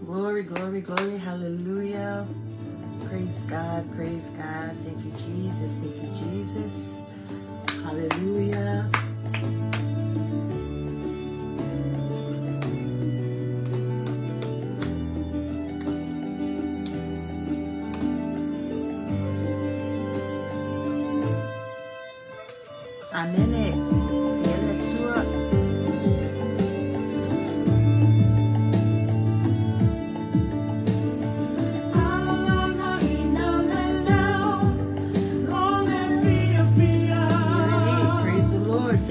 Glory, glory, glory. Hallelujah. Praise God, praise God. Thank you, Jesus. Thank you, Jesus. Hallelujah. Amen. Yeletsua. Praise the Lord.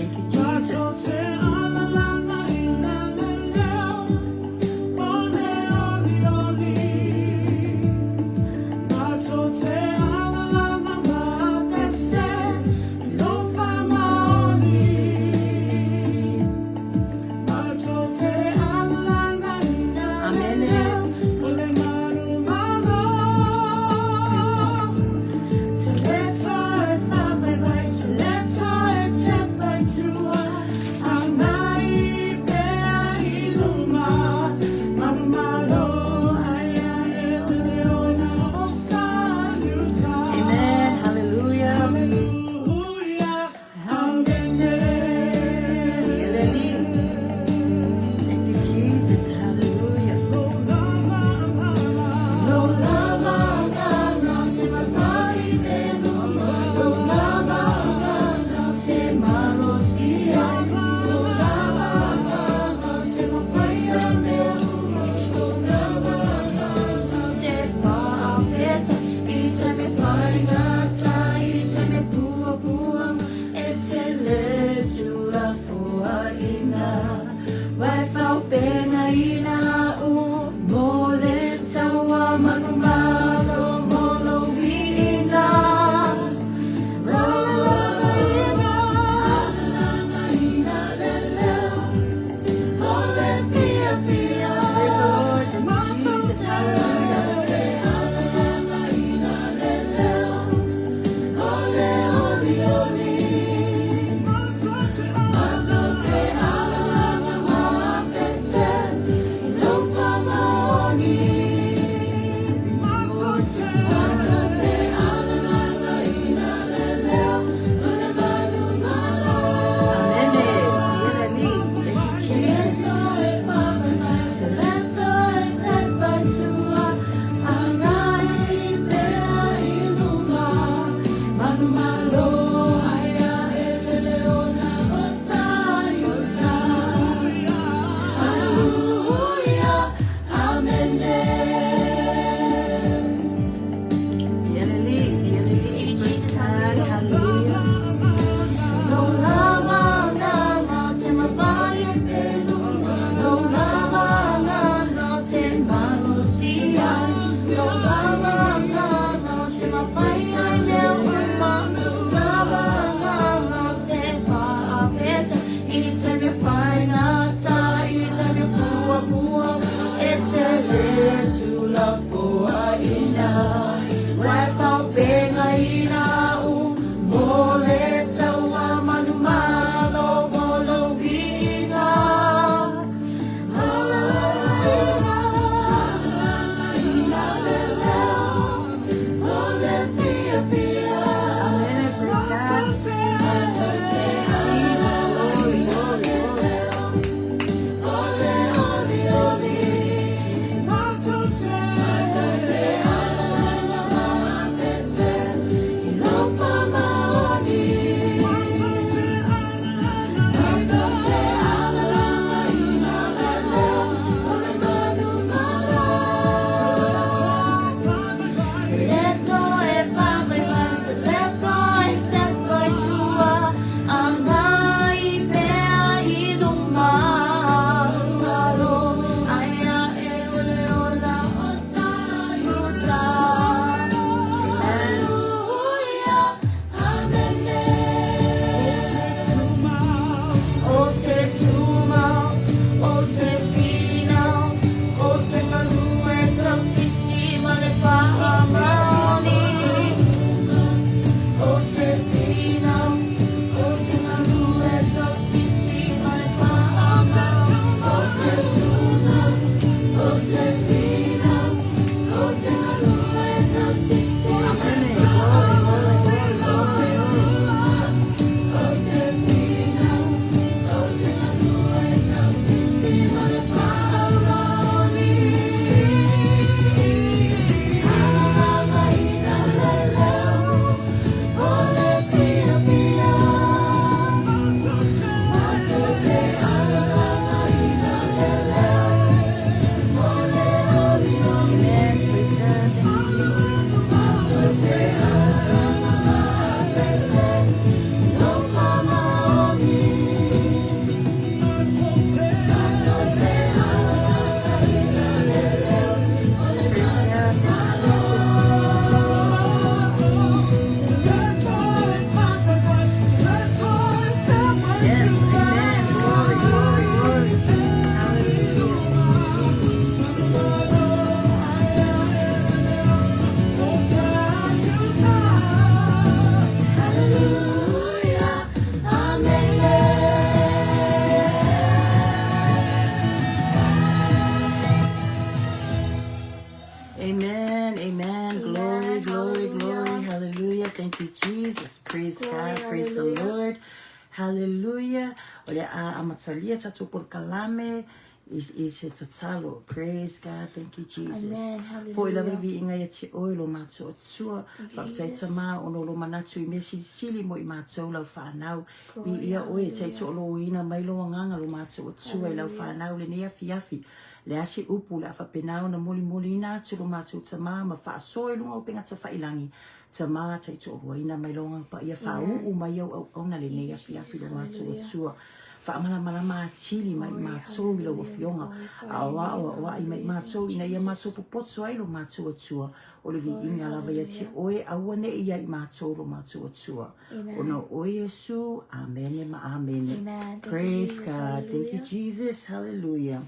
le a amatalia tatu por kalame is it a talo. Praise God. Thank you, Jesus. For I love you inga yeti oilo mato tua. Baptai tama ono lo manatu I mesi sili mo I mato lau whanau. I ia oe te to lo ina mailo nganga lo mato tua I lau whanau le nea fiafi. Le asi upu le afa penao na moli ina tu lo mato tama ma wha soe lunga o penga ta whailangi. Tama te to lo ina mailo ngang pa ia whau u mai au ona le nea fiafi lo mato tua. Fa mana matili mai matou I lo fionga awa I mai matou ina ia matou popotso ai lo matou atua o le viinga lava ia te oe aua ne ia I matou lo matou atua ono o Yesu amen ma amen. Praise God. Thank you Jesus. Hallelujah.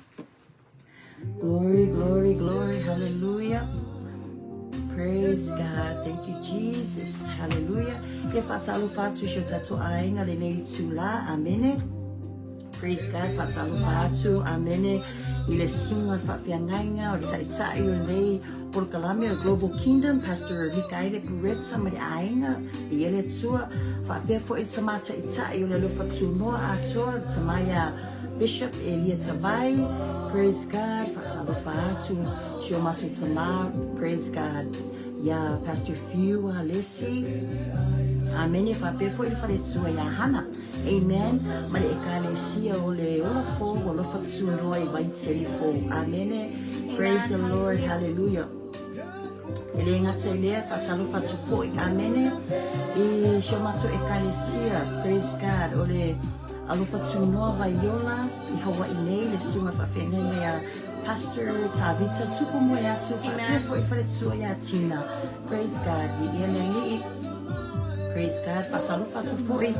Glory hallelujah. Praise God. Thank you Jesus. Hallelujah. Ke fatalo fatu sho tato ainga le nei tula amen. Praise God, fatalo fatu, amene, ile sunga fafiangainga, o le taitai o nei, por kalame o Global Kingdom, Pastor Mikaele Puretsa, mari ainga, I ele tua, fapea fo I tamata itai o le fatu noa atua, tamaya Bishop Elia Tavai, praise God, fatalo fatu, shio matu tama, praise God, ya Pastor Fiu Alessi, amene, fapea fo I fale tua ya hana, amen. Male ekale sia ole olafo olafatsu noi vai telefo. Amen. Praise the Lord. Hallelujah. Ele ngatele fatalo fatu foi. Amen. E shomato ekale sia. Praise God. Ole alofatsu no vai yola I Hawaii nei le sunga fafenga ya Pastor Tabitha tuku mo ya tu fa foi fatu ya tina. Praise God. Ele praise God. Fatalo fatu foi.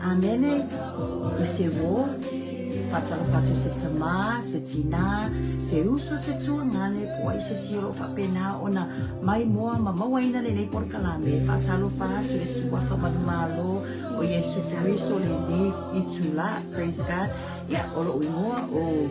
Amene, e se wo, fatalo fatu se tama, se tina, se uso se tua ngane, poi se siro fa pena ona mai moa mamawaina le nei por kalame, fatalo fatu le suafa malumalo, o Yesu Kristo le nei itula, praise God, ya olo uimoa o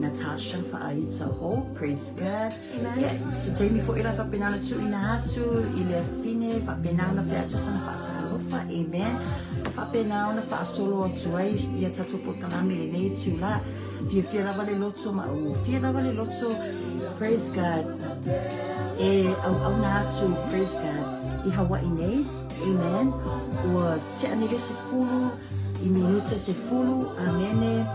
Natasha fa aita ho, praise God. Yeah, se teimi fo ila fa penana tu ina hatu, ile fine fa penana fa atu sana fa talofa, amen. Fa penana fa solo atu ai ia tatu por kalame le nei tu la. Fia lava le loto ma o fia lava le loto, praise God. E au na atu, praise God. I Hawaii nei, amen. O te anile se fulu, I minute se fulu, amen.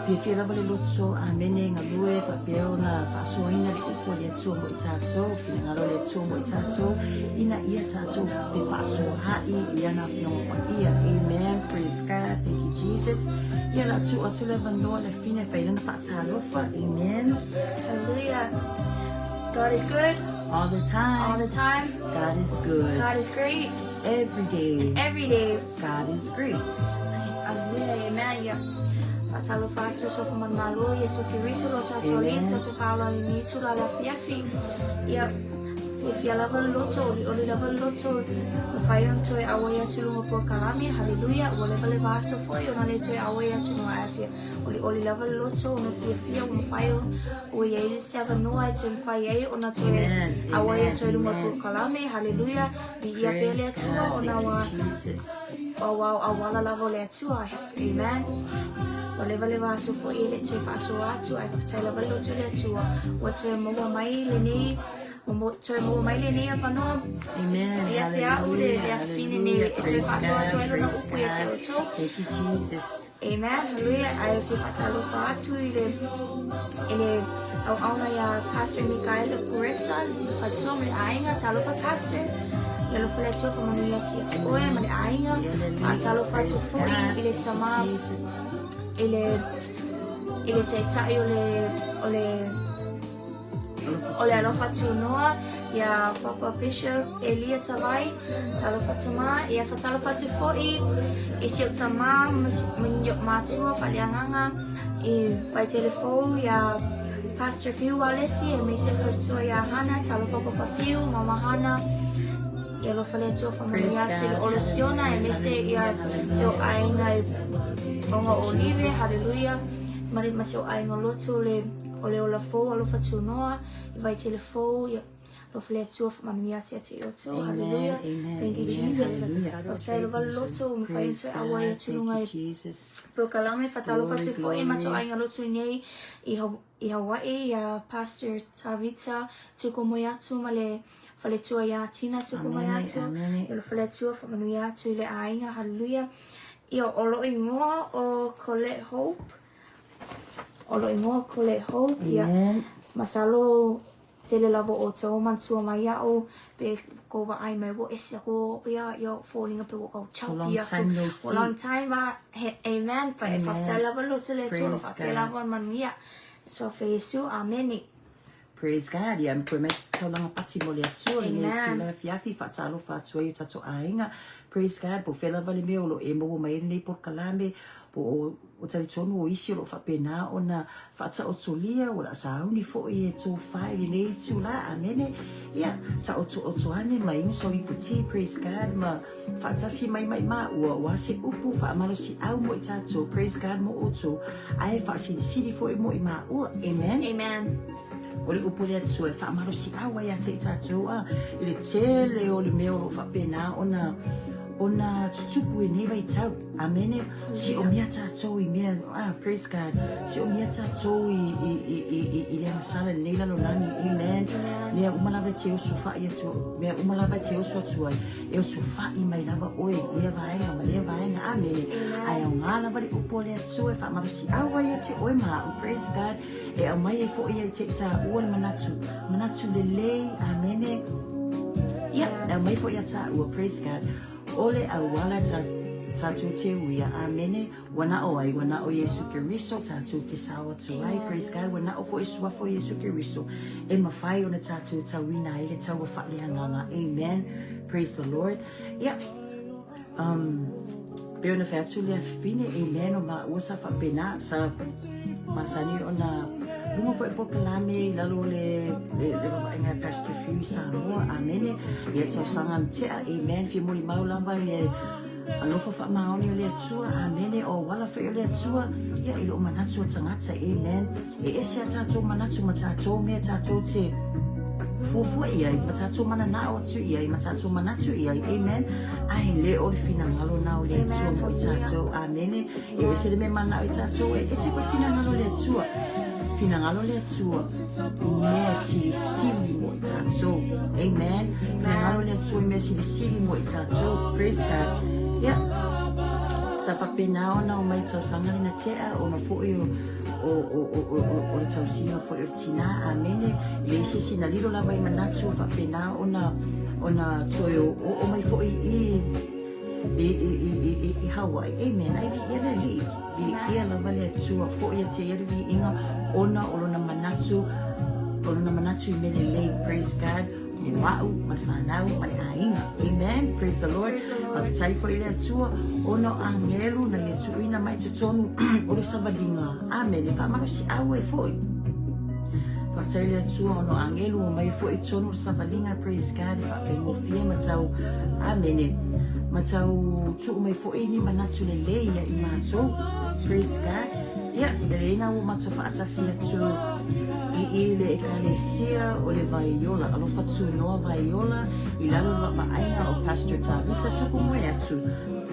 Fia lava le loto amene ngalue fa peona fa soina le upo le tu mo itato fina ngalo le tu mo itato ina ia tato fe fa so hai ia na fina mo ia amen. Praise God. Thank you Jesus. Ia la tu atu le vano le fine fa ina fa talofa amen. Hallelujah. God is good All the time. all the time. God is good. God is great Every day. every day. God is great. Hallelujah. Amen. Yeah. Fatalo fatu so for malo Yesu Kristo lo tatoli to falo ni tu la fiafi. Ya fia lava loto oli lava loto. Fayon to awaya tu lo por kalami. Hallelujah. Wale vale vaso foi ona le to awaya tu no afia. Oli lava loto no fia no fayo. O ye se ava no ai tu faye ona to awaya tu lo por kalami. Hallelujah. Di ia pele tu ona wa Jesus. wow awala lava le tu. Amen. Wale vaso fo ile te faso atu ai fa lava loto le tu. What mo mai le ni mo mai le ni avano. Amen. Ia te au le fine ni e te faso atu ele na upu ia te oto. Thank you, Jesus. Amen. Hallelujah. Ai fi fatalo fa atu ile au na ya Pastor Mikaele Puretsa fatso me ainga talo fa pastor. Ia fa le tu fa manu ia te oe me ainga talo fa tu fo ile tama ile te tai ole alofa tunoa ya Papa Bishop Elia Tavai talofa tama ya fatalofa tu foi isi tama menjok matua falianganga by telephone ya Pastor Fiu Alessi e mese fatua ya Hana talofa Papa Fiu Mama Hana ya lo faleto familia tu olosiona e mese ya so ainga onga Olivia. Hallelujah. Marit masio ainga lotu le ole ola fo alo fatunoa vai telefo ya lo fle tu of manuia te te loto. Amen, Hallelujah. amen, Thank you, amen, Jesus. hallelujah. Lo tai lo loto mo fai Praise se God. awai Thank tu you, lungai. Jesus. Prokalame fatalo Glory, fatu fo e mato glory. ai ngalotu nei I Hawaii ya Pastor Tavita tuko moyatu male fale tua ya Tina tuko moyatu ilo fale tua fa manuia tu ile ainga. Hallelujah. Io olo ingoa o Colette Hope. Olo ingoa Colette Hope. Ia masalo tele lavo o tau mantua mai au pe ko wa ai mai wo ese ko ia yo falling up wo ko chau pia for long time ba amen fa fa tala lo tele tolo fa pe lavo manuia so fa Yesu amen. Praise God. Ya mko mes tolanga pati mo le atu le tula fiafi fa talo fa tu e tato ainga. Praise God. Po fela vale me lo e mo mai nei por kalame po o tali tonu o isi lo fa pena ona fa ta o tulia o la sa uni fo e to fai nei tula amen. Ya ta o to ane mai so I puti. Praise God. Ma fa ta si mai ma wa se upu fa malo si au mo tato. Praise God mo o to ai fa si fo e mo ma o amen. Amen. Ole upole atsua fa maro si awa ya te tatua ile tele ole meo fa pena ona tutupu e nei vai tau amene si o mia tatou I mea praise God si o mia tatou I le sala nei la lonani amen le umalava te o sofa ia tu me umalava te o so tu e o sofa I mai lava oe le vaenga amen ai o ngala vai upole atsua fa maro si awa ya te oe ma praise God e au mai e fo ia te ta ua manatu lelei amene ia au mai fo ia ta ua praise God ole au wala tatu te uia amene wana o Yesu Kiriso tatu te sawa tu ai praise God wana o fo isua fo Yesu Kiriso e mawhai ona tatu tawina ele tawa whale anganga amen praise the Lord ia pe ona whaatu lea fine amen o ma ua sa whapena sa masani ona lunga foi por kalame lalo le vaenga Pastor Few Samoa amen ia tau sangan te amen fi mori maulamba le alofa fa maoni le tua amen o wala fe le tua ia ilo manatu tangata amen e ese tato manatu matato me tato te fufu ia matato mana na o tu ia matato manatu ia amen ai le o fina ngalo na o le tua mo tato amen e ese le me mana o tato e ese ko fina ngalo le tua Finangalo le tua me sili mo tato amen finangalo le tua me sili mo tato praise God yeah sa fa pena ona o mai tau sanga na tea o na fo o le tau singa fo tina amen le sisi na lilo la mai manatsu fa pena ona tuo o mai fo I Hawaii amen ai vi ele li ia la vale tua fo ia te ele vi inga ona olona manatu I mele praise God wa'u malfanau male ainga amen praise the Lord of tai fo ile tua ona angelu na le tuina mai te tonu o le savalinga amen fa maro si au e foi fa tai le tua ona angelu mai fo I tonu le savalinga praise God fa fe mo fie matau amen matau tu mai fo ini manatu le ia I matou praise God ia derena o matou fa atasia tu I le ekalesia o le vaiola alo fatu noa vaiola I lalo va ainga o Pastor Tavita tuku moe atu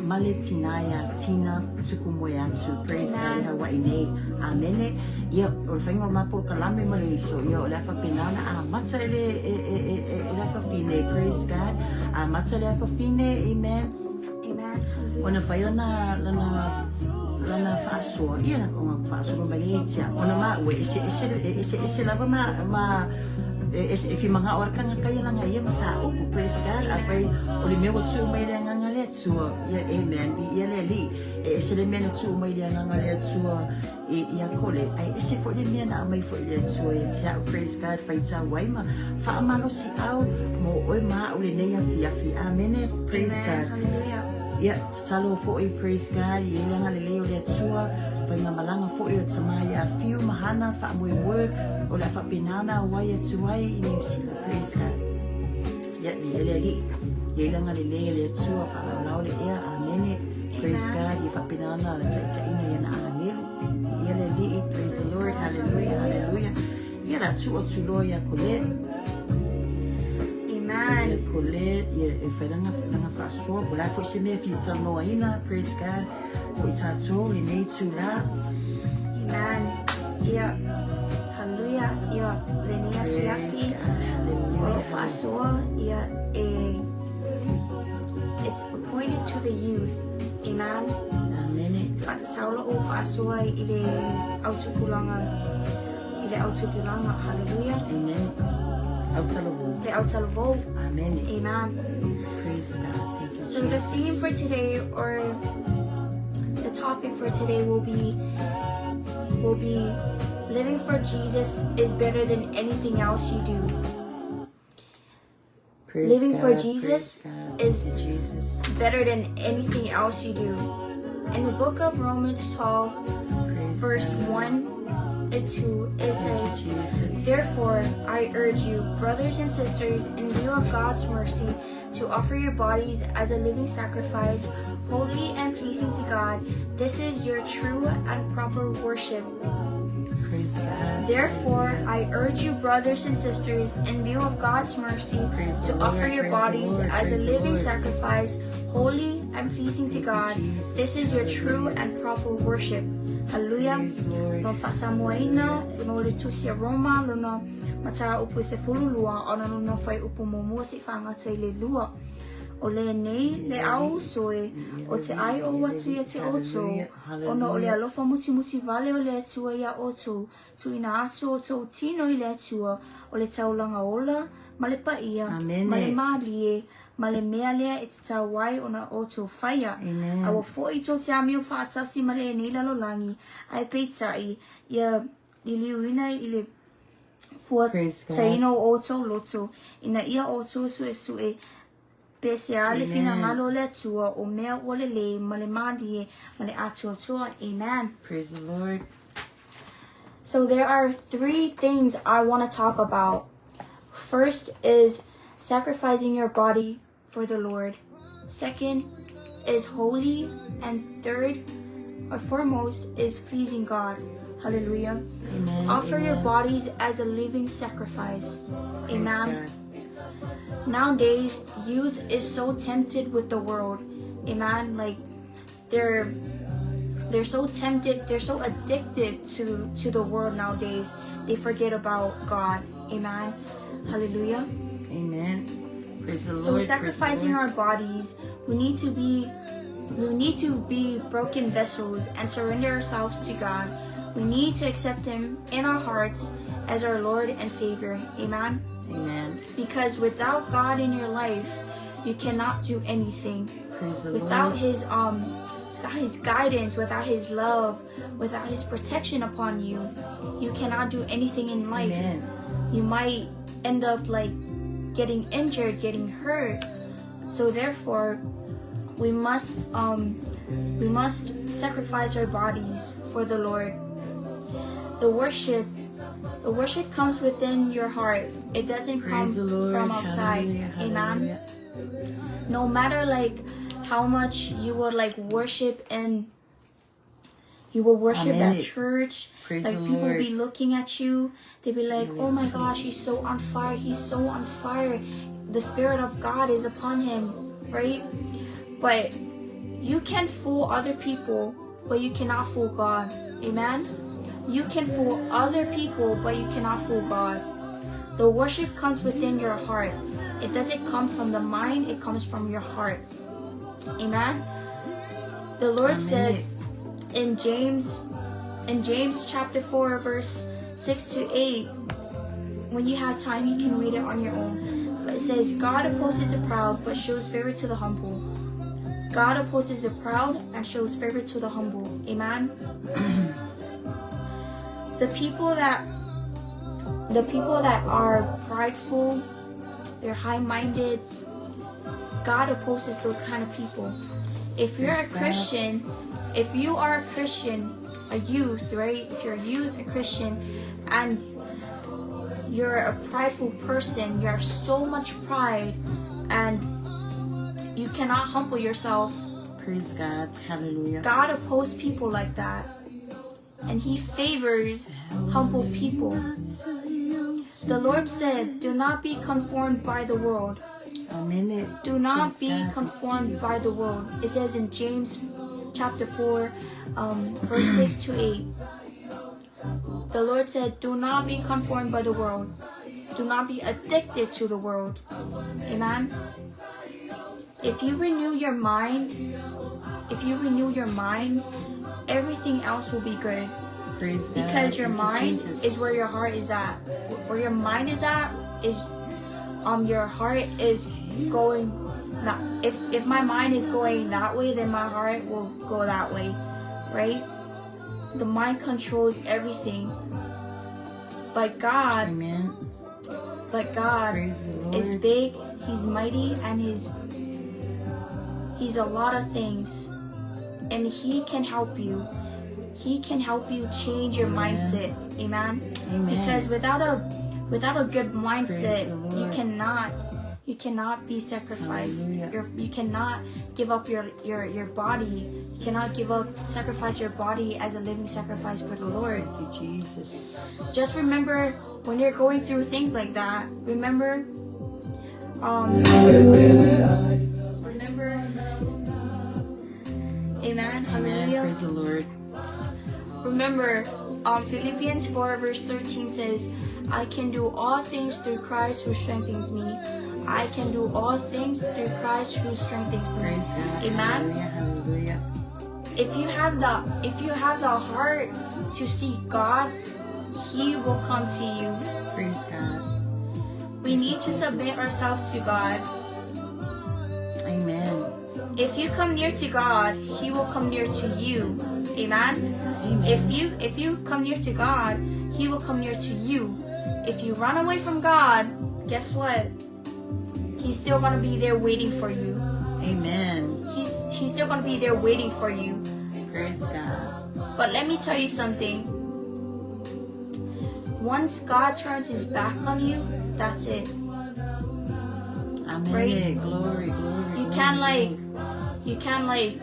male tinaya tina tuku moe atu praise God Hawaii nei amene ia o whaingo mapo kalame male iso ia o le afa pinana a mata ele afa fine praise God a mata le afa fine amen ona whaila lana fasoa ia ona fasoa maletia ona ma we ese lava ma e fi manga orkanga kai langa ia mata upu praise God afai o le meu tu mai le nganga le tu ia amen ia le li ese le mena tu mai le nganga le tu ia kole ai ese fo le mena mai fo le tu ia praise God fai ta waima fa amalo si au mo oi ma o le nei afi amen praise God ia talo fo I praise God ia langa le leo le tua fa nga malanga fo I tamai a few mahana fa mo word o la fa pinana wai tuai ni sila praise God ia li ia langa le leo le tua fa la le ia amen praise God ia fa pinana ta ina ia na angelu ia le li praise the Lord hallelujah ia la tua tuloia kole Yeah, Colette, yeah, if I don't have a sword, but I put some if you tell no, praise God. We tattoo, we need to that. Amen. Yeah. Hallelujah. Yeah. Lenia Fiafi. All of us yeah. It's appointed to the youth. Amen. Amen. Fatataula o Fasoa ile autopulanga. Hallelujah. Amen. Outsalovo. Amen. Amen. Praise God. Thank you, So the theme for today, or the topic for today, will be living for Jesus is better than anything else you do. Praise Living God, for Jesus is Jesus. better than anything else you do. In the book of Romans 12, Praise verse God. 1 and 2, it says, Jesus. Therefore, I urge you, brothers and sisters, in view of God's mercy, to offer your bodies as a living sacrifice, holy and pleasing to God. This is your true and proper worship. Praise God. Therefore, I urge you, brothers and sisters, in view of God's mercy, Praise to the offer Lord, your praise the bodies Lord, as a praise the living Lord. sacrifice, holy and pleasing to Thank you, God. Jesus. This is your true Hallelujah. and proper worship. Hallelujah. Praise Lord. No fasamoina, no letusia Roma, no matara upu se fululua, ona no fai upu momua si fanga te le lua. O le nei le au soe, o te ai o watu ia te oto, ono o le alofa muti muti vale o le atua ia oto, tu ina atu o tau tino i le atua, o le taulanga ola, ma le paia, Amen. ma le malie, ma le mea lea e te tau wai ona oto whaia. Amen. Awa fo i tō te ami o whaatasi ma le nei lalolangi, ai peitai, ia i liuina i le fua Praise God. taino oto loto, ina ia oto sue Speciale fina ngalo le tua o mea o le le ma le madie ma le atua tua. Amen. Praise the Lord. So there are 3 things I want to talk about. First is sacrificing your body for the Lord. Second is holy, and third or foremost is pleasing God. Hallelujah. Amen. Offer your Amen. bodies as a living sacrifice. Praise Amen. God. Nowadays, youth is so tempted with the world. Amen. Like they're so tempted, they're so addicted to the world nowadays. They forget about God. Amen. Hallelujah. Amen. Praise the Lord. So praise the sacrificing Lord. our bodies, we need to be broken vessels and surrender ourselves to God. We need to accept Him in our hearts as our Lord and Savior. Amen. Amen. Because without God in your life, you cannot do anything. Praise the Without Lord. His guidance, without His love, without His protection upon you, you cannot do anything in life. Amen. You might end up like getting injured, getting hurt. So therefore, we must sacrifice our bodies for the Lord. The worship comes within your heart. It doesn't come Praise the Lord. from outside. Hallelujah. Amen. Hallelujah. No matter like how much you would like worship and you will worship Amen. at church, Praise like the people Lord. be looking at you, they be like, oh my gosh, he's so on fire, he's so on fire, the Spirit of God is upon him, right? But you can fool other people, but you cannot fool God. Amen. You can fool other people, but you cannot fool God. The worship comes within your heart. It doesn't come from the mind, it comes from your heart. Amen. The Lord said in James chapter 4 verse 6 to 8, when you have time you can read it on your own, but it says, God opposes the proud but shows favor to the humble. God opposes the proud and shows favor to the humble. Amen. The people that are prideful, they're high-minded, God opposes those kind of people. If you're a Christian, if you are a Christian, a youth, right? If you're a youth, a Christian, and you're a prideful person, you have so much pride, and you cannot humble yourself. Praise God. Hallelujah. God opposes people like that, and He favors humble people. The Lord said, do not be conformed by the world, Amen. Do not Praise be God. conformed by the world. It says in James chapter 4, verse 6 to 8. The Lord said, do not be conformed by the world. Do not be addicted to the world. Amen. If you renew your mind, everything else will be good. Praise God. Because your Thank you, mind Jesus. is where your heart is at. Where your mind is at is your heart is going. Now, if my mind is going that way, then my heart will go that way, right? The mind controls everything. But God, Amen. Praise the Lord. is big. He's mighty, and he's a lot of things, and He can help you. He can help you change your mindset. Amen. Amen. Because without a good mindset, Praise the you Lord. cannot be sacrificed. Hallelujah. You cannot give up your body. You cannot sacrifice your body as a living sacrifice for the Lord. Thank you, Jesus. Just remember when you're going through things like that. Remember, Amen. Amen. Hallelujah. Praise the Lord. Remember, Philippians 4 verse 13 says, I can do all things through Christ who strengthens me. I can do all things through Christ who strengthens me. Praise God. Amen. Hallelujah. Hallelujah. If you have the heart to seek God, He will come to you. Praise God. We need to submit ourselves to God. Amen. If you come near to God, He will come near to you. Amen. Amen. If you come near to God, He will come near to you. If you run away from God, guess what? He's still gonna be there waiting for you. Amen. He's still gonna be there waiting for you. Praise God. But let me tell you something. Once God turns His back on you, that's it. Amen. Right? Glory, glory. You glory, can't glory.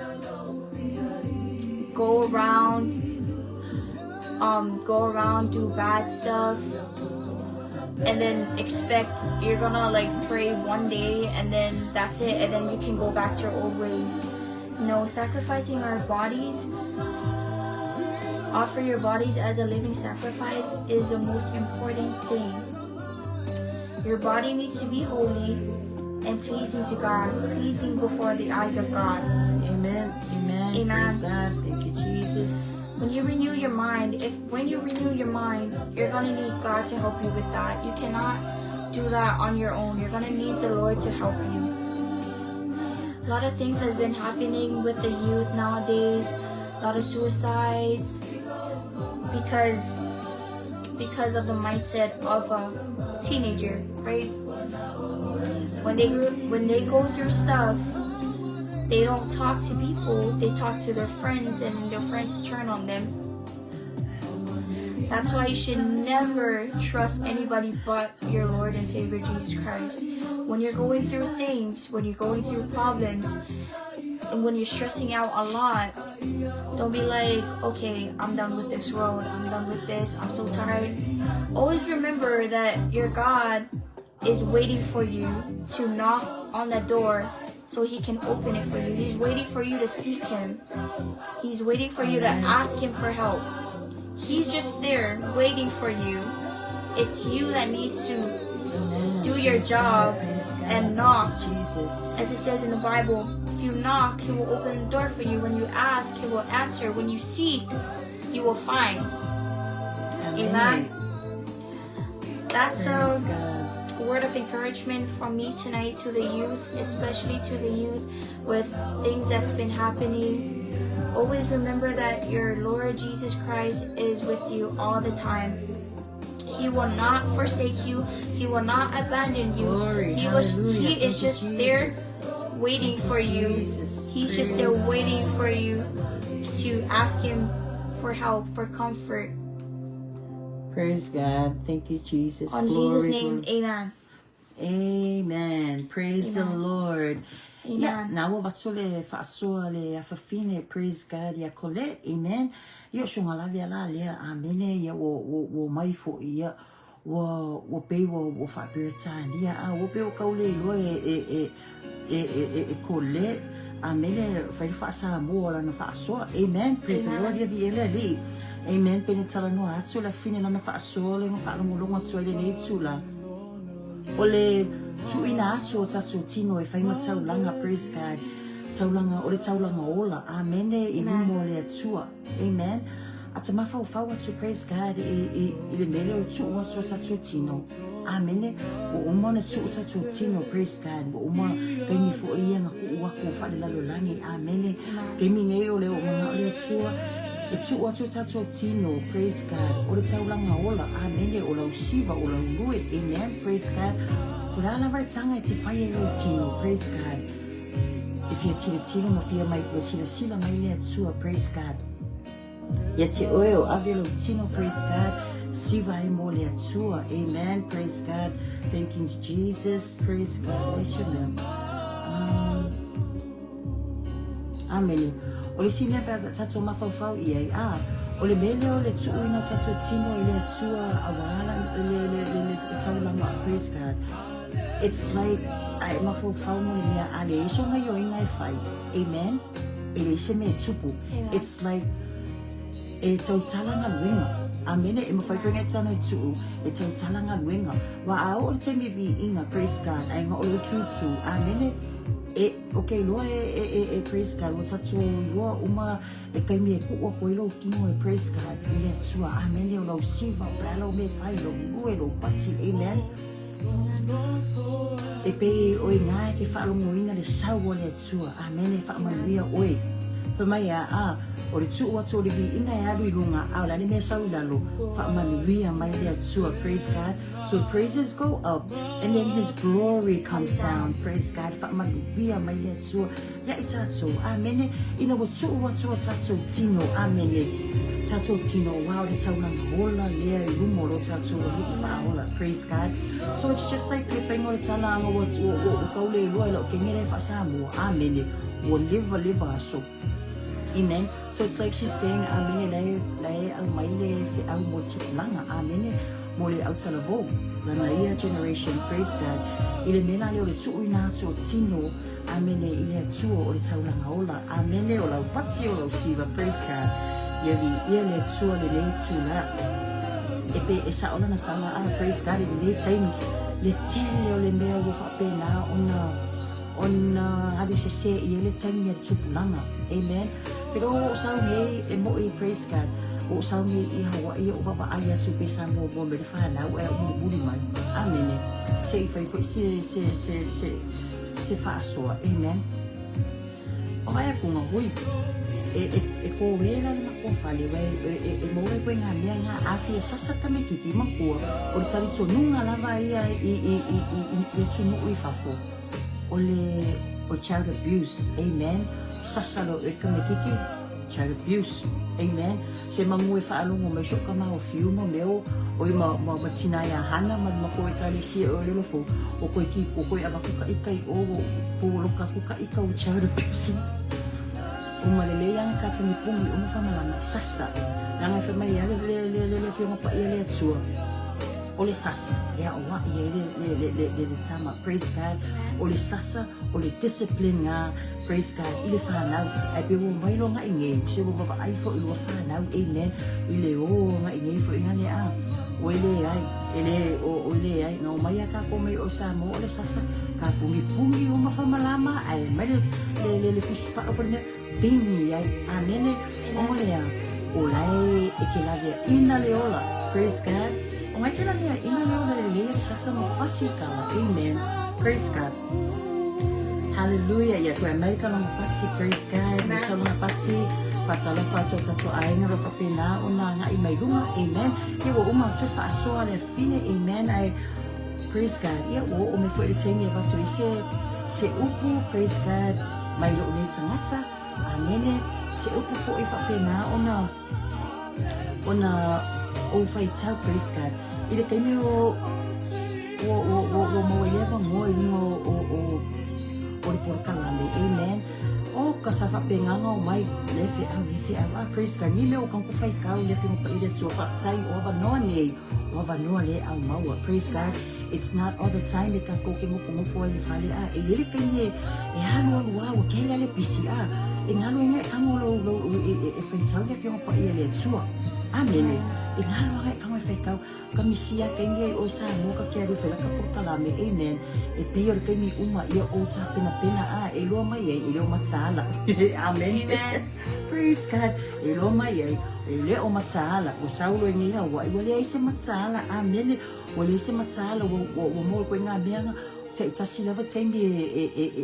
go around, do bad stuff, and then expect you're gonna pray one day and then that's it, and then you can go back to your old ways. No, sacrificing our bodies, offer your bodies as a living sacrifice is the most important thing. Your body needs to be holy and pleasing to God, pleasing before the eyes of God. Amen. Amen. Amen. Praise God. Thank you, Jesus. When you renew your mind, you're gonna need God to help you with that. You cannot do that on your own. You're gonna need the Lord to help you. A lot of things has been happening with the youth nowadays. A lot of suicides because of the mindset of a teenager, right? When they go through stuff, they don't talk to people, they talk to their friends, and their friends turn on them. That's why you should never trust anybody but your Lord and Savior Jesus Christ. When you're going through things, when you're going through problems, and when you're stressing out a lot, don't be like, okay, I'm done with this road, I'm done with this, I'm so tired. Always remember that your God is waiting for you to knock on the door so He can open it for you. He's waiting for you to seek Him. He's waiting for you to ask Him for help. He's just there waiting for you. It's you that needs to do your job and knock. Jesus. As it says in the Bible, if you knock, He will open the door for you. When you ask, He will answer. When you seek, you will find. Amen. That's a word of encouragement from me tonight to the youth, especially to the youth with things that's been happening. Always remember that your Lord Jesus Christ is with you all the time. He will not forsake you. He will not abandon you. Glory, He is just there waiting for you. He's just there waiting for you to ask Him for help, for comfort. Praise God. Thank you, Jesus. On Glory, Jesus' name, glory. amen. Amen. Praise the Lord. Amen. Yeah, now what sole fa sole fa fine praise God ya Colette. Amen. Yo shunga la via la le amen ya wo mai fo ya wo pe wo fa peretania wo pe o kaule lo e kole amene fa sa mo la na fa so amen praise the Lord ya vi amen pene tala no atso la fine na fa so le fa lo mo so le nei tsula ole tu ina atso tatso tino e fa ma langa praise God taulanga ole taulanga ola amen e mo le atua amen ata mafa fa to praise God ile mele o tu wa tatso tino amen o mo na tu tatso tino praise God o mo kai mi fo ia na ku wa ku fa le lo langi amen kai mi nge ole o mo le atua e tu wa tatso tino praise God ole taulanga ola amen o la usiva o la lui amen praise God kula la va tanga ti fa ye lo tino praise God if you tino ma fia mai o sila mai le atua praise God yet oil avelo tino praise God siva e mo le atua amen praise God thank you Jesus praise God bless your name amen ole sina pa tato mafau ia ole mele ole tuina tato tino le atua awala le saulanga praise God it's like ai mafau mo le ale so ngayo ingai fai amen ele se me tupu it's like it's a talanga winga amene e mafai fenga tano tu it's a talanga winga wa ao te mi vi inga praise God ai nga olo tutu amene e okay lo e praise God what tatu lo uma le kai mi ku ko lo kimo e praise God ile tua amene lo siva bralo me fai lo lo pati amen e pe o inga ke fa lo moina le sawo le tua amene fa manuia oi pe mai o le tu wa to le vi inga ya lu lunga ala ni me sau lalo fa manuia mai le tua praise God so praises go up and then his glory comes down praise God fa manuia mai le tua ya itatu amene ina wo tu wa to tatu tino amene tatu tino wow le tau na hola le lumo lo tatu li fa hola praise God so it's just like if ngo tala ngo wo ko le lo lo kengere fa sa mo amene wo live so amen so it's like she's saying amene lai al maile fi al mo langa amene mo le outsala vo la naia generation praise God ile mena le tu ina to tino amene ile tu o le tau langa ola amene o la pati o la siva praise God yevi ile tu le tu la epe esa ona na tanga praise God ile time le tele o le mea wo fa pena ona how se se ile time ya tu langa amen pero sa ngai e mo e praise God o sa ngai I Hawaii o baba aya tu pesa mo me fa na o mo buli mai amen se fa se fa so amen o mai ku no hui e ko wela na ko fale vai e mo e ko nga afi sasa tame kiti ma ko o tsali tsonunga la vai i tsunu I fa fo ole o child abuse amen sasalo e kamekiki child abuse amen se mangu e fa alungo me shoka ma o fiumo meu o ma tina ya hana ma ko e kali si o le fo o ko ki ko e abakuka ikai o po loka kuka ika o child abuse o malele yang ka ni pungi o fa mala sasa yang fa mai ya le fi mo pa ya le tsua ole sasa ya o wa ya le tama praise God ole sasa ole discipline nga praise God ile fa na ai pe mo mai lo nga inge se bo ba ai fo ile fa na amen ile o nga inge fo nga le ole ai ele o ole ai nga mai ka ko mai o sa mo ole sasa ka pungi o ma fa malama ai mai le kuspa o ne bini ai anene ole ya olai e ke la ina le ola praise God o mai ke la ina le ola le sasa mo fasika amen praise God hallelujah ya tu mai ka long pati praise God mai ka long pati fatala fato tato ainga ro fa pena ona nga I mai lunga amen ye wo uma tu fa so ale fine amen I praise God ye wo o me fo le tenge va tu se upu praise God mai lo ni tsangata amen se upu fo I fa pena ona o fa ita praise God ile kai me o mo ye ba mo o por kalame amen O ka sa whapenganga o mai lefe au. Praise God. Ni leo kang kufai kau lefe mo pa ida tua whaktai o wanoa nei. O wanoa le au maua. Praise God. It's not all the time e ka koke ngufo e whale a. E yele penye e halu alu a o kele ale pisi a. E ngalo e ngai kango lo e whaitau lefe mo pa ida le tua. Amen. E ngalo a ngai kango e whaikau. Ka misia kenge o sa mo ka kia ruwhela ka porkalame. Amen. E peo re kaimi uma ia o ta pena a. E loa mai e leo matsala. Amen. Praise God. E loa mai e leo matsala. O saulo e ngia wa. E wale ai se matsala. Amen. Wale se matsala. Wa mo koe ngā meanga. Te itasi lava teimi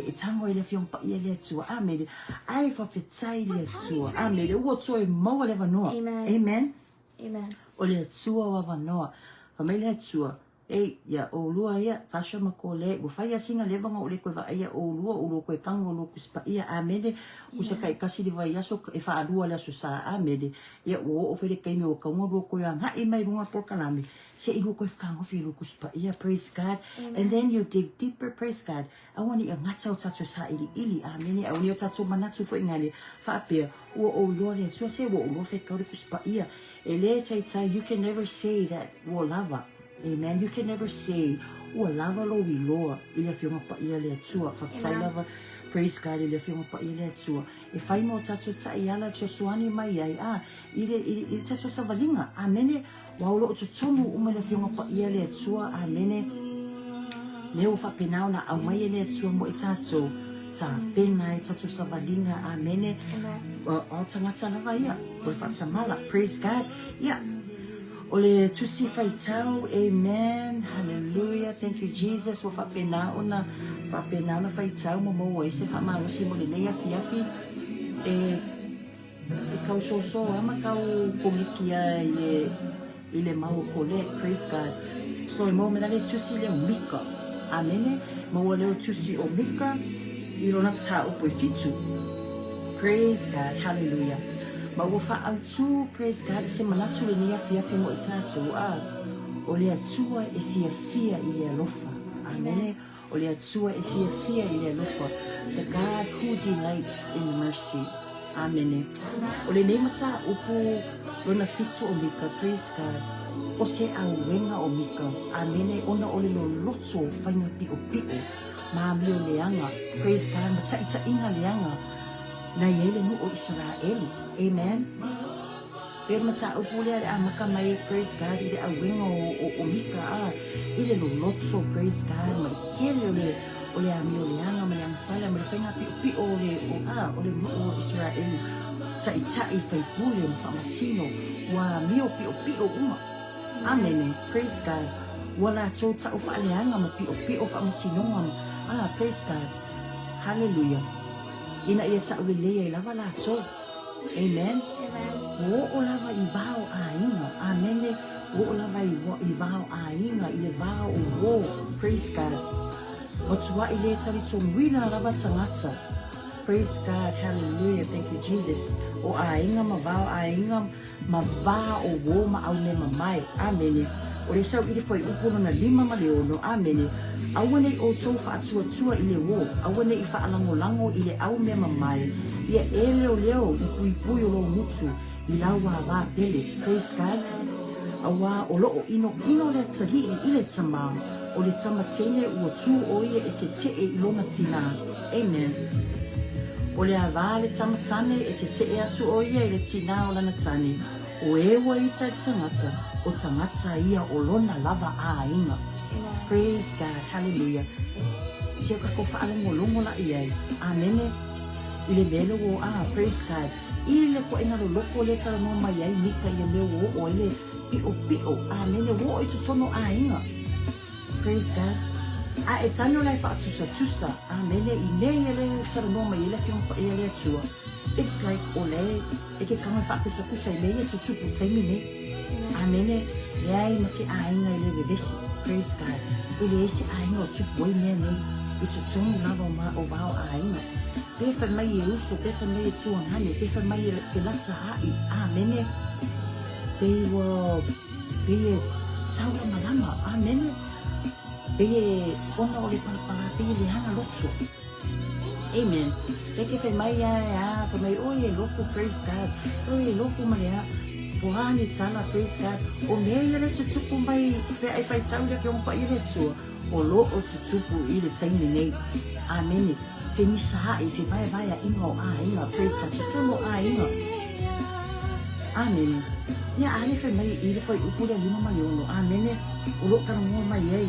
e tango e le fiong pa ia le tua. Amen. Ai whawhetai le tua. Amen. Ua tua e maua le wanoa. Amen. Amen. O le tua wa wanoa. Whamai le tua. E, ia, o lua ia, tasha mako le, o whai a singa levanga o le koe wa ia o lua, o lua koe kanga, o lua kuspa ia, amene, o sa kai kasi le vai aso, e wha alua le aso sa, amene, ia, o where kaime o kaunga, lua koe anga, i mai runga porkalame, se i lua koe whakanga whi lua kuspa ia, praise God, and then you dig deeper, praise God, awani a ngata o tato sa ili, amene, awani o tato manatu fo ingane, whaapea, o lua le tua se, o lua whekau le kuspa ia, e le tai, you can never say that, o lava, amen. You can never say, ua lava lo i loa, ili a whiunga pa ia lea tua, whaktai lava, praise God, ili a whiunga pa ia lea tua. E whai mo tatua ta i ala, tia suani mai ai, ili tatua sa valinga, amene, waulo o tutonu uma le whiunga pa ia lea tua, amene, leo whapenau na au mai lea tua mo i tatua, ta pena i tatua sa valinga, amene, o tangata lava ia, o whaksamala, praise God, yeah. Ole tusi faitau, amen, hallelujah, thank you Jesus, wa whapenao na faitau mo mo e se whamalosi mo le nei afi, e kau so ama kau komikia i le mau kole, praise God, so e mo mena le tusi le umika, amene, mo le tusi o mika, i rona ta upo e fitu, praise God, hallelujah. Ma ua whaautu, praise God, se manatu le nia fiafi mo i tātou o le atua e fia i le alofa. Amen. O le atua e fia i le alofa. The God who delights in mercy. Amen. O le nei mata upu lona fitu o mika, praise God. O se auenga o mika. Amen. Ona o le lo loto whainga pi o ma mi o leanga. Praise God. Ma taita inga leanga. Na yele mu o Israel. Amen. Pero mata upule a maka mai, praise God, i le awenga o mika i le loloto, praise God, ma kele o le ami o le anga, ma le angsala, ma le whainga pi o le mu o Israel, tai whai pule, ma whamasino, wa mi o pi o uma. Amen. Praise God. Wala tō ta o whaaleanga, ma pi o whamasinonga, praise God. Hallelujah. Ina ia ta ule lea i lava la tō. Amen. O lava i vao a inga. Amen. O lava i vao a inga. I le vao o wo. Praise God. O tua i le tari tō wina lava tangata. Praise God. Hallelujah. Thank you, Jesus. O a inga ma vao a inga. Ma vao o wo ma au ne ma mai. Amen. O le sau i le foi upono na 5 ma le ono. Amen. Awane o tō whaatua i le wo. Awane i whaalango i le au mea ma mai. Ia e leo i pui o lo mutu i laua wā pele. Praise God. Awa o loo ino le tahi i le tamau o le tamatene ua tū o ia e te i lona tina. Amen. O le awa le tamatane e te atu o ia i le tina o lana tane. O ewa i tangata o tangata ia o lona lava a inga. Praise God. Hallelujah. Tia kako whaalongolongo la iai. Amen. I le lelo o praise God. I le ko inga loko le tala no mai ai nika i leo o ile pio. Amen. Wo i tutono a inga. Praise God. E tano lai tusa. Amen. I ne ele tala no mai ele fiong pa ele tua. It's like ole e ke kanga kusa i le tutupu taimi ne. Amen. Yai masi a inga i le bebesi. Praise God. Ile esi a inga o tupu i ne. I tutono lava o vao a inga. Pefa mai e uso, pefa mai e tuangane, pefa mai e pelata hai. Amen. Pe tau lama. Amen. Pe ona o le palapala, pe le hanga lotso. Amen. Teke fe mai ya fe mai o ye loko, praise God. O ye loko mai ya. Pohani tana, praise God. O me ye le tutupu mai pe ai fai tau le ke umpa i le tua. O lo o tutupu i le taimi nei. Amen. Fe misa hai, fe vai vai a inga o a inga, praise God. Tutumu a inga. Amen. Ya ale fe mai i le fai upura 5 miliono. Amen. O lo kana mo mai ei.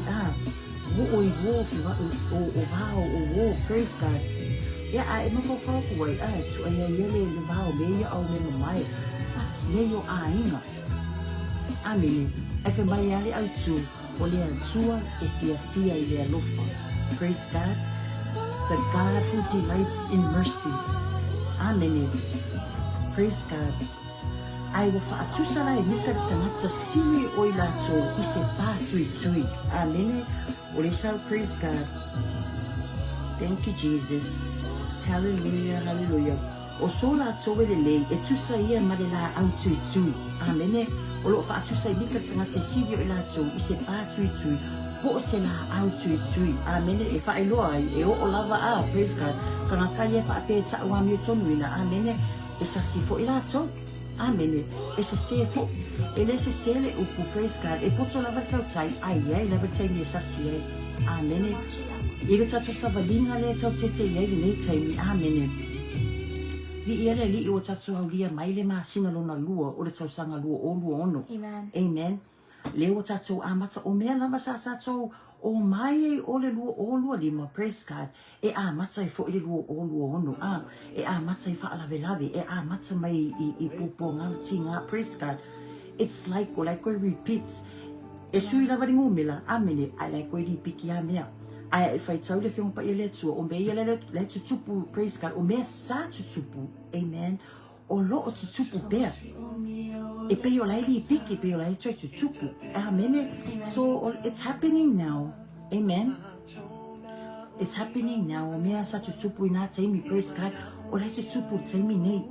Wo i wo fi wa o praise God. Ya ai mo fo kuai tu ai ele le bao me ya au me mai. Pats le yo ainga. Amen. E fe mai ale au tu o le tua e fia i le alofa. Praise God. The God who delights in mercy. Amen. Praise God. Ai wo fa atusala e nika tsanata sili o ila to i se pa tui. Amen. O le sau, praise God. Thank you, Jesus. Hallelujah, hallelujah. O sola towe le lei, e tusa ia ma le la au tui. Amen. O lo fa atusa i nika tsanata sili o ila to i se pa tui. Po o se la au tui. Amen. E fa iloa e o lava praise God. Kanga kai e fa ape ta ua mi tonu ina. Amen. E sa sifo ila to. Amen. E sa sefo. E le se sele upu, praise God. E poto lava tau tai. Ai, lava tai ni sa siai. Amen. I le tatu sa valinga le tau tete iai le nei taimi. Amen. Li ia le li o tatu au lia mai le maa singa lona lua o le tau sanga lua o lua ono. Amen. Amen. Le o tatu amata o mea lava sa tatu o mai o le lua o lua lima, praise God. E amata i fo i le lua o lua ono. E amata i fa alave. E amata mai i pupo ngā tinga, praise God. It's like o repeats. E sui lava ringu mila, amene, ai like o i piki a mea. Ai e fai tau le whionga pa i le tua, o mea le tutupu, praise God, o mea sa tutupu, amen. O lo o tutupu bea. E pe o lai li piki, pe o lai toi tutupu, amen. So it's happening now, amen. It's happening now, o mea sa tutupu i nā taimi, praise God, o lai tutupu taimi nei,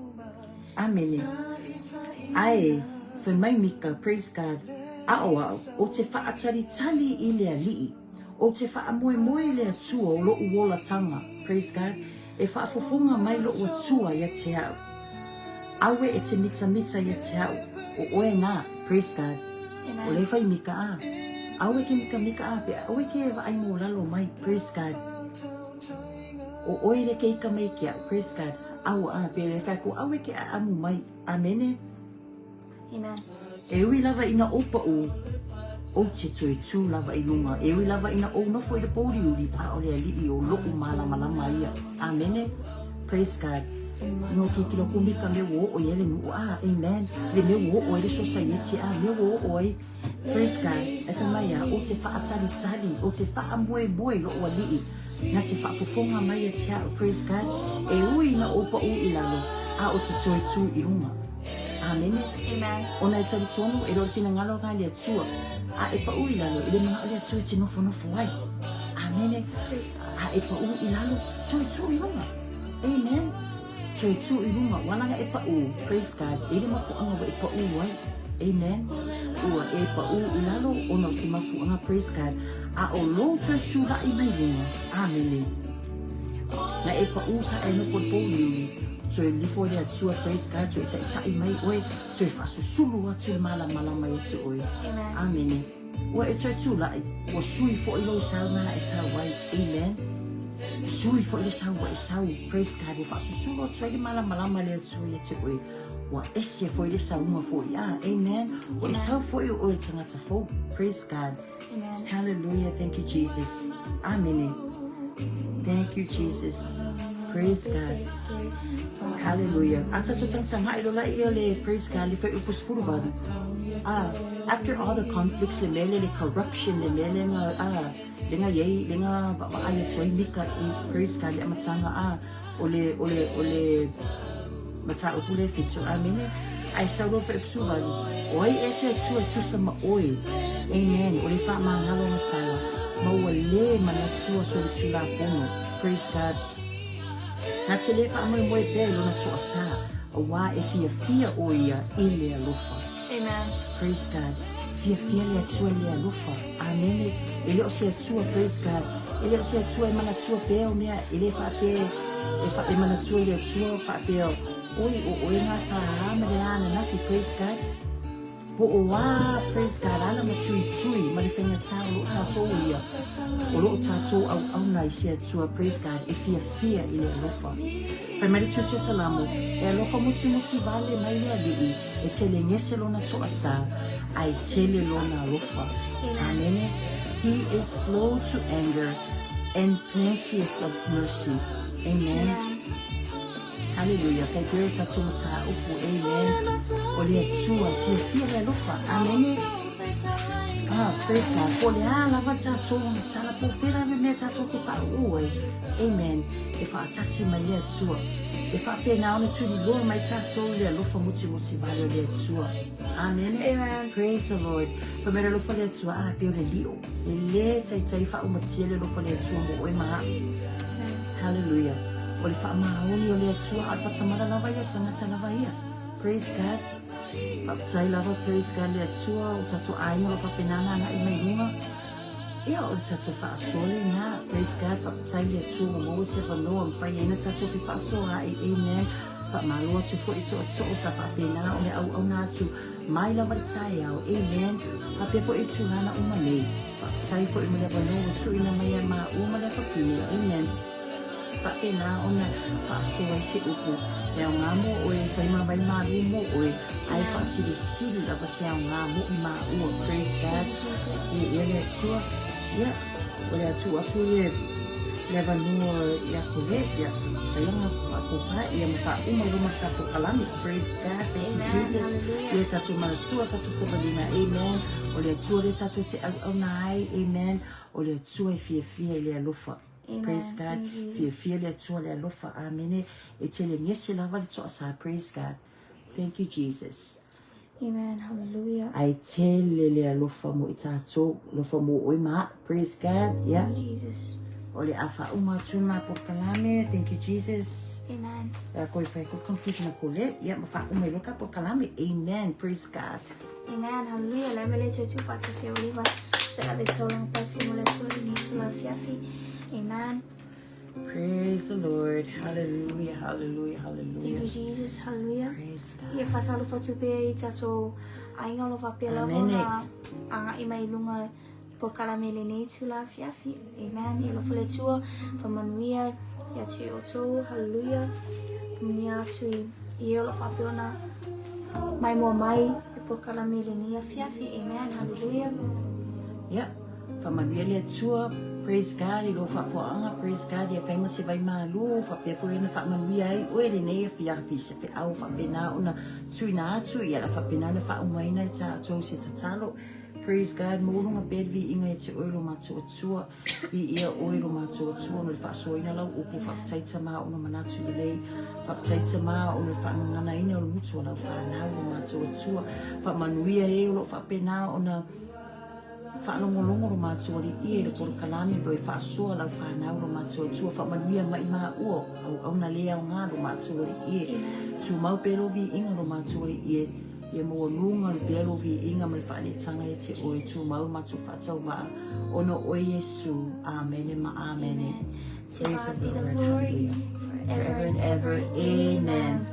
amen. Ai, fe mai mika, praise God, o te whaatari tali i lea lii. O te wha moe le atua o loo wola tanga, praise God. E wha fofonga mai loo atua ia te au. Awe e te mita ia te au. O oe ngā, praise God. O le whai mika a. Awe ke mika a, pe awe ke e wa aimo lalo mai, praise God. O oe le ke ika mai kia, praise God. Awa a, pe le whai ko awe ke a amu mai, amene. Amen. E ui lava ina opa o te tui lava i lunga. E ui lava ina o nofo i le pouri uri a o le alii o loko malama ia. Amene. Praise God. No ke kilo kumika me wo o yele nu amen. Le me wo o le society me wo o ai. Praise God. E te mai o te whaatari tali, o te wha moe lo o alii. Na te wha fofonga mai e te praise God. E ui na opa o i lalo a o te tui i lunga. Amen. Amen. Ona e taru tonu e roi fina ngalo ka lea tua. A e pa ui lalo, i le mga lea tua te nofo ai. Amen. A e pa ui lalo, tui i lunga. Amen. Tui i lunga, wananga e pa u, praise God. E le mafu anga wa e pa u ai. Amen. Ua e pa u i lalo, ona o si mafu anga, praise God. A o lo tui la i mai lunga. Amen. Na e pa u sa e nofo poli so e lifo le atua, praise God, so e tai mai oe, so e whasusulu atu le malama e te oe. Amen. Ua e toi tū lai, ua sui fo i lo sau ngā e sau wai. Amen. Sui fo i le sau wa e sau, praise God, ua whasusulu atu e le malama le atu e te oe. Ua ese fo i le sau unga fo i amen. Ua e sau fo i oe tangata fo, praise God. Amen. Hallelujah, thank you Jesus. Amen. Thank you Jesus. Praise God. Hallelujah. Asa so tang sanga ilo la le praise God le fa upus furuban. After all the conflicts, le mele le corruption, le mele nga lenga yei lenga ba ay toy mika e praise God le matanga ole mata upule fitu amene. Ai sa ro fa upsuban. Oi ese tu sama oi. Amen. Ole fa mangalo na sala. Mawale manatsu so sila fono. Praise God. Na te le wha amai moe pēr lona tō asa, a wā e fia o ia I le alofa. Amen. Praise God. Fia le atua le alofa. Amen. E leo se atua, praise God. E leo se atua e mana atua pēr o mea, e le wha pēr e fa e mana tua le tua fa pe oi nga sa ma le ana na fi praise God po o wa praise God ala ma tui ma le fenga tau ta to ia o lo ta to au na isia tua praise God e fia ile lofa fa ma le tu se salamo e lofa muti vale mai le ali e tele ngese lona to asa ai tele lona lofa amen. He is slow to anger and plenteous of mercy. Amen. Hallelujah. Kay pere tatu mata upu. Amen. Ole tua fia le lufa. Amen. Praise God. Ole lava tatu sala po fira me tatu te pa uwe. Amen. If I tasi mai le tua. If I pay now to the Lord, my tattoo, le lufa muti vale le tua. Amen. Amen. Praise the Lord. For me, lufa le tua, pio le lio. Le tai fa umatia le lufa le tua mo e ma. Hallelujah. Ole fa mauni le tua alfa tamara lava ya tangata lava ya. Praise God. Papatai lava praise God le tua tatu ainga fa penana na i mai lunga. Ia o tatu fa sole na praise God papatai le tua mo se pa no fa ina tatu fi fa so ai amen. Fa malo tu fo iso sa fa pena ole au na tu mai lava tsai au amen. Pa pe fo itu na umale. Papatai fo i mele pa no su ina mai ma umale fa pini amen. Pa pena ona fa so ai se upu e o ngamo o e fai ma vai ma mo o e ai fa sili la pa se o ngamo i ma o praise God e ele tua ya o le atu le va no ya kole ya fai ma ko fa e ma fa uma ro ma ka kalami praise God thank you Jesus ye tatu ma tatu sabadina amen o le tua le tatu te au nai amen o le tua fie le alofa. Praise God. Fia le tua le alofa. Amen. E tele ngese lava le tua sa. Praise God. Thank you, Jesus. Amen. Hallelujah. Ai tele le alofa mo itato. Lofa mo oima. Praise God. Yeah. Jesus. Ole afa uma tuma por kalame. Thank you, Jesus. Amen. Koi fai ko conclusion ko le. Yeah, mafa uma loka por kalame. Amen. Praise God. Amen. Hallelujah. La mele tu fata se oliva. Se la vetsolang pati mo le soli ni sulla fiafi. Amen. Praise the Lord. Hallelujah. Hallelujah. Hallelujah. Thank you, Jesus. Hallelujah. Praise God. Ia fasa lu fatu pe tato ainga lo fa pe la bona anga i mai lunga po kala mele nei tu la fiafi. Amen. Ia lo fole tua fa manuia ia te oto. Hallelujah. Mia tu ia lo fa pe ona mai mo mai po kala mele nei fiafi. Amen. Hallelujah. Yeah. Fa manuia tua. Praise God, ilo fa foanga, praise God, ia famous se vai malu, fa pe foi na fa manuia ai, o ele nei fia fi se fe au fa pena una tuina atu, ia la fa pena na fa umaina ta to se tatalo. Praise God, mo lunga bedvi inga te oilo matu atua, i ia oilo matu atua, no le fa soina lau upu fa taita ma una manatu i lei, fa taita ma una fa ngana ina o mutu lau fa na o matu atua, fa manuia e lo fa pena una fa longo ma tu ri e le por kalami bo fa so la fa na ro ma tu fa manuia mai ma o au na le au nga ro ma tu ri e tu mau pelo vi inga ro ma tu ri e mo lunga le pelo vi inga mal fa le tanga e te o tu mau ma tu fa tau ma ono o Yesu amen ma amen praise the Lord hallelujah forever and ever amen.